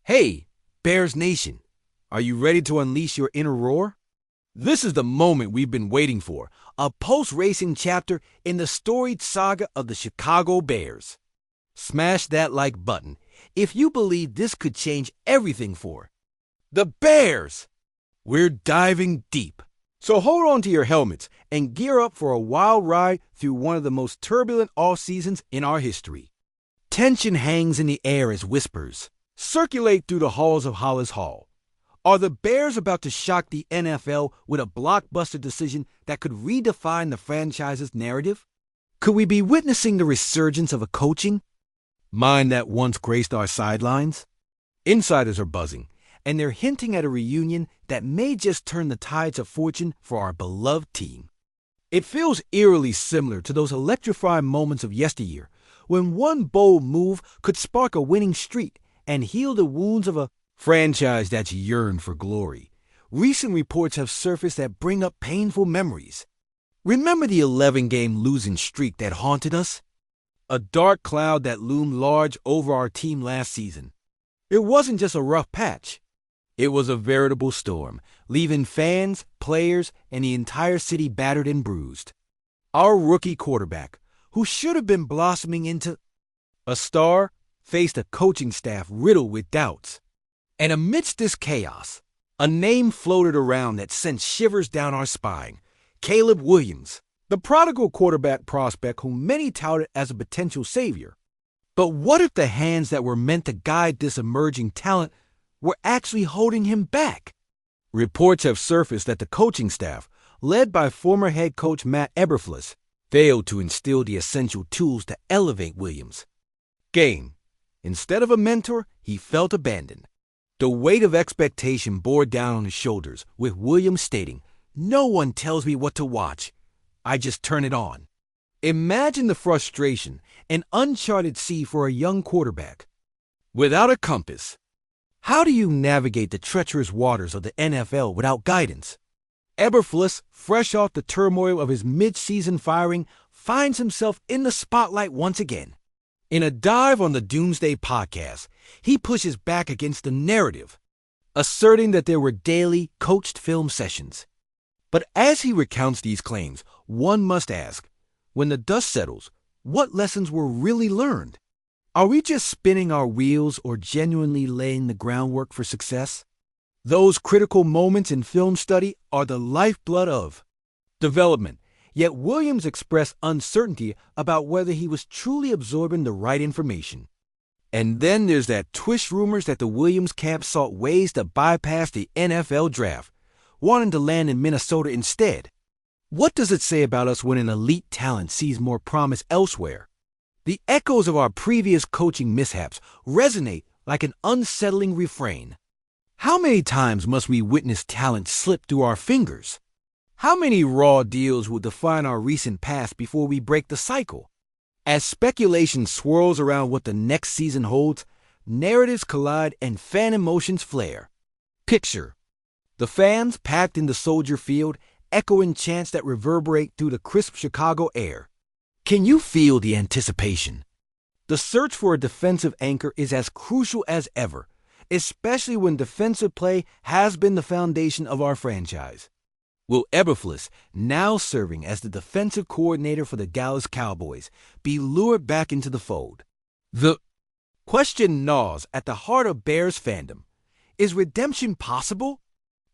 Hey, Bears Nation, are you ready to unleash your inner roar? This is the moment we've been waiting for, a post-racing chapter in the storied saga of the Chicago Bears. Smash that like button if you believe this could change everything for the Bears. We're diving deep, so hold on to your helmets and gear up for a wild ride through one of the most turbulent off-seasons in our history. Tension hangs in the air as whispers circulate through the halls of Hollis Hall. Are the Bears about to shock the NFL with a blockbuster decision that could redefine the franchise's narrative? Could we be witnessing the resurgence of a coaching mind that once graced our sidelines? Insiders are buzzing, and they're hinting at a reunion that may just turn the tides of fortune for our beloved team. It feels eerily similar to those electrifying moments of yesteryear, when one bold move could spark a winning streak and heal the wounds of a franchise that's yearned for glory. Recent reports have surfaced that bring up painful memories. Remember the 11-game losing streak that haunted us? A dark cloud that loomed large over our team last season. It wasn't just a rough patch. It was a veritable storm, leaving fans, players, and the entire city battered and bruised. Our rookie quarterback, who should have been blossoming into a star, faced a coaching staff riddled with doubts. And amidst this chaos, a name floated around that sent shivers down our spine: Caleb Williams, the prodigal quarterback prospect whom many touted as a potential savior. But what if the hands that were meant to guide this emerging talent were actually holding him back? Reports have surfaced that the coaching staff, led by former head coach Matt Eberflus, failed to instill the essential tools to elevate Williams. Instead of a mentor, he felt abandoned. The weight of expectation bore down on his shoulders, with Williams stating, "No one tells me what to watch. I just turn it on." Imagine the frustration, an uncharted sea for a young quarterback. Without a compass, how do you navigate the treacherous waters of the NFL without guidance? Eberflus, fresh off the turmoil of his mid-season firing, finds himself in the spotlight once again. In a dive on the Doomsday podcast, he pushes back against the narrative, asserting that there were daily, coached film sessions. But as he recounts these claims, one must ask, when the dust settles, what lessons were really learned? Are we just spinning our wheels or genuinely laying the groundwork for success? Those critical moments in film study are the lifeblood of development. Yet Williams expressed uncertainty about whether he was truly absorbing the right information. And then there's that twist rumors that the Williams camp sought ways to bypass the NFL draft, wanting to land in Minnesota instead. What does it say about us when an elite talent sees more promise elsewhere? The echoes of our previous coaching mishaps resonate like an unsettling refrain. How many times must we witness talent slip through our fingers? How many raw deals will define our recent past before we break the cycle? As speculation swirls around what the next season holds, narratives collide and fan emotions flare. Picture the fans packed into Soldier Field, echoing chants that reverberate through the crisp Chicago air. Can you feel the anticipation? The search for a defensive anchor is as crucial as ever, especially when defensive play has been the foundation of our franchise. Will Eberflus, now serving as the defensive coordinator for the Dallas Cowboys, be lured back into the fold? The question gnaws at the heart of Bears fandom. Is redemption possible?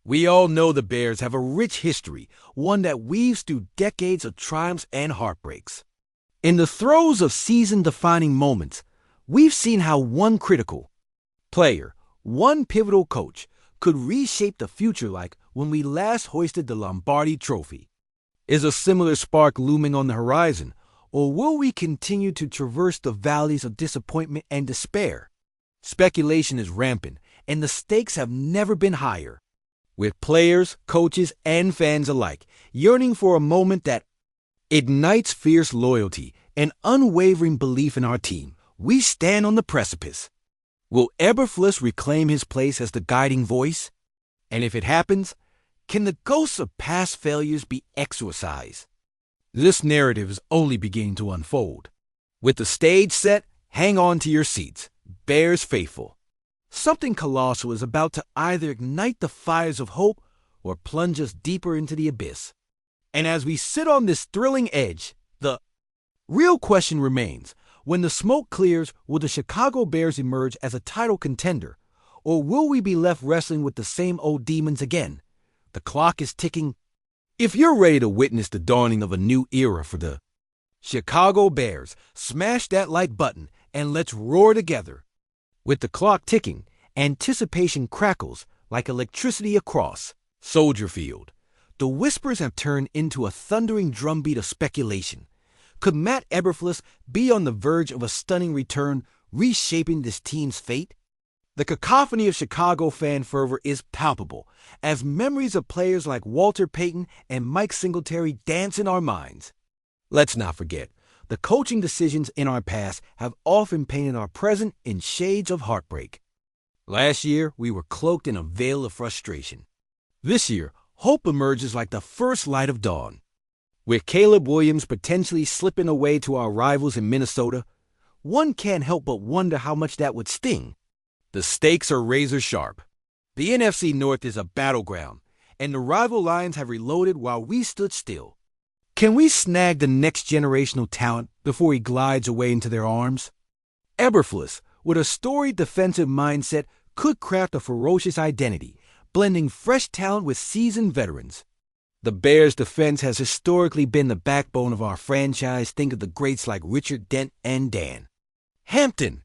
We all know the Bears have a rich history, one that weaves through decades of triumphs and heartbreaks. In the throes of season-defining moments, we've seen how one critical player, one pivotal coach, could reshape the future, like when we last hoisted the Lombardi Trophy. Is a similar spark looming on the horizon, or will we continue to traverse the valleys of disappointment and despair? Speculation is rampant, and the stakes have never been higher, with players, coaches, and fans alike yearning for a moment that ignites fierce loyalty and unwavering belief in our team. We stand on the precipice. Will Eberflus reclaim his place as the guiding voice? And if it happens, can the ghosts of past failures be exorcised? This narrative is only beginning to unfold. With the stage set, hang on to your seats, Bears faithful. Something colossal is about to either ignite the fires of hope or plunge us deeper into the abyss. And as we sit on this thrilling edge, the real question remains: when the smoke clears, will the Chicago Bears emerge as a title contender, or will we be left wrestling with the same old demons again? The clock is ticking. If you're ready to witness the dawning of a new era for the Chicago Bears, smash that like button and let's roar together. With the clock ticking, anticipation crackles like electricity across Soldier Field. The whispers have turned into a thundering drumbeat of speculation. Could Matt Eberflus be on the verge of a stunning return, reshaping this team's fate? The cacophony of Chicago fan fervor is palpable as memories of players like Walter Payton and Mike Singletary dance in our minds. Let's not forget, the coaching decisions in our past have often painted our present in shades of heartbreak. Last year, we were cloaked in a veil of frustration. This year, hope emerges like the first light of dawn. With Caleb Williams potentially slipping away to our rivals in Minnesota, one can't help but wonder how much that would sting. The stakes are razor sharp. The NFC North is a battleground, and the rival Lions have reloaded while we stood still. Can we snag the next generational talent before he glides away into their arms? Eberflus, with a storied defensive mindset, could craft a ferocious identity, blending fresh talent with seasoned veterans. The Bears' defense has historically been the backbone of our franchise. Think of the greats like Richard Dent and Dan Hampton.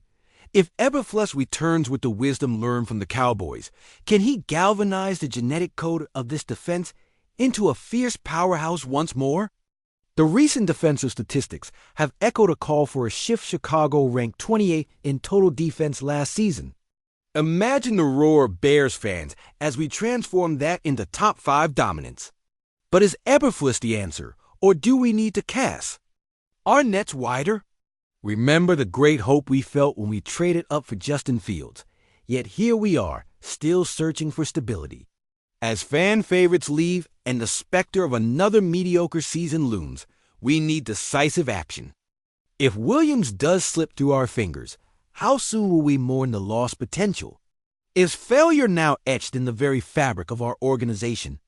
If Eberflus returns with the wisdom learned from the Cowboys, can he galvanize the genetic code of this defense into a fierce powerhouse once more? The recent defensive statistics have echoed a call for a shift. Chicago ranked 28th in total defense last season. Imagine the roar of Bears fans as we transform that into top 5 dominance. But is Eberflus the answer, or do we need to cast our nets wider? Remember the great hope we felt when we traded up for Justin Fields, yet here we are, still searching for stability. As fan favorites leave and the specter of another mediocre season looms, we need decisive action. If Williams does slip through our fingers, how soon will we mourn the lost potential? Is failure now etched in the very fabric of our organization?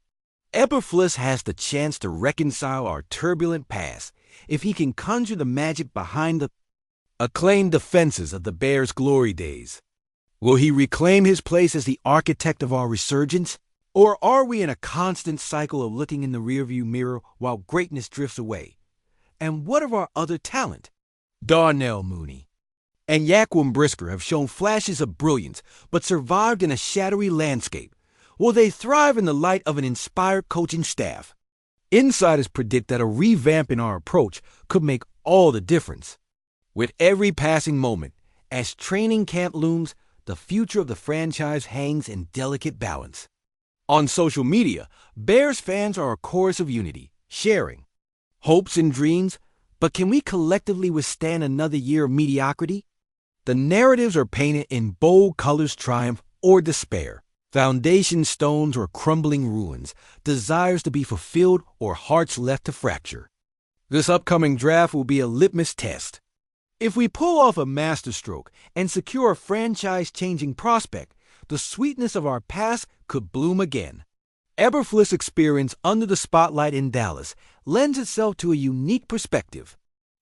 Eberflus has the chance to reconcile our turbulent past if he can conjure the magic behind the acclaimed defenses of the Bears' glory days. Will he reclaim his place as the architect of our resurgence? Or are we in a constant cycle of looking in the rearview mirror while greatness drifts away? And what of our other talent? Darnell Mooney and Yaquan Brisker have shown flashes of brilliance but survived in a shadowy landscape. Will they thrive in the light of an inspired coaching staff? Insiders predict that a revamp in our approach could make all the difference. With every passing moment, as training camp looms, the future of the franchise hangs in delicate balance. On social media, Bears fans are a chorus of unity, sharing hopes and dreams, but can we collectively withstand another year of mediocrity? The narratives are painted in bold colors: triumph or despair, foundation stones or crumbling ruins, desires to be fulfilled or hearts left to fracture. This upcoming draft will be a litmus test. If we pull off a masterstroke and secure a franchise-changing prospect, the sweetness of our past could bloom again. Eberflus' experience under the spotlight in Dallas lends itself to a unique perspective.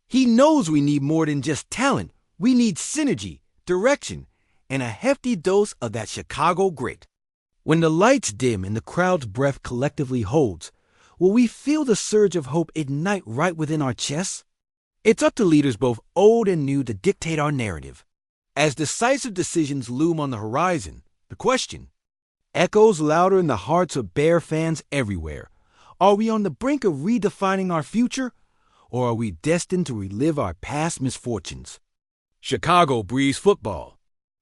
He knows we need more than just talent. We need synergy, direction, and a hefty dose of that Chicago grit. When the lights dim and the crowd's breath collectively holds, will we feel the surge of hope ignite right within our chests? It's up to leaders both old and new to dictate our narrative. As decisive decisions loom on the horizon, the question echoes louder in the hearts of Bear fans everywhere. Are we on the brink of redefining our future, or are we destined to relive our past misfortunes? Chicago breathes football.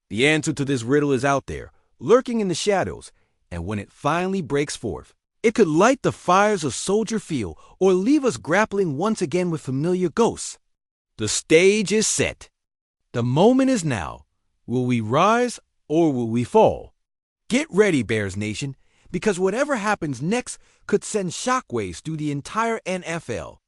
The answer to this riddle is out there, lurking in the shadows, and when it finally breaks forth, it could light the fires of Soldier Field or leave us grappling once again with familiar ghosts. The stage is set. The moment is now. Will we rise or will we fall? Get ready, Bears Nation, because whatever happens next could send shockwaves through the entire NFL.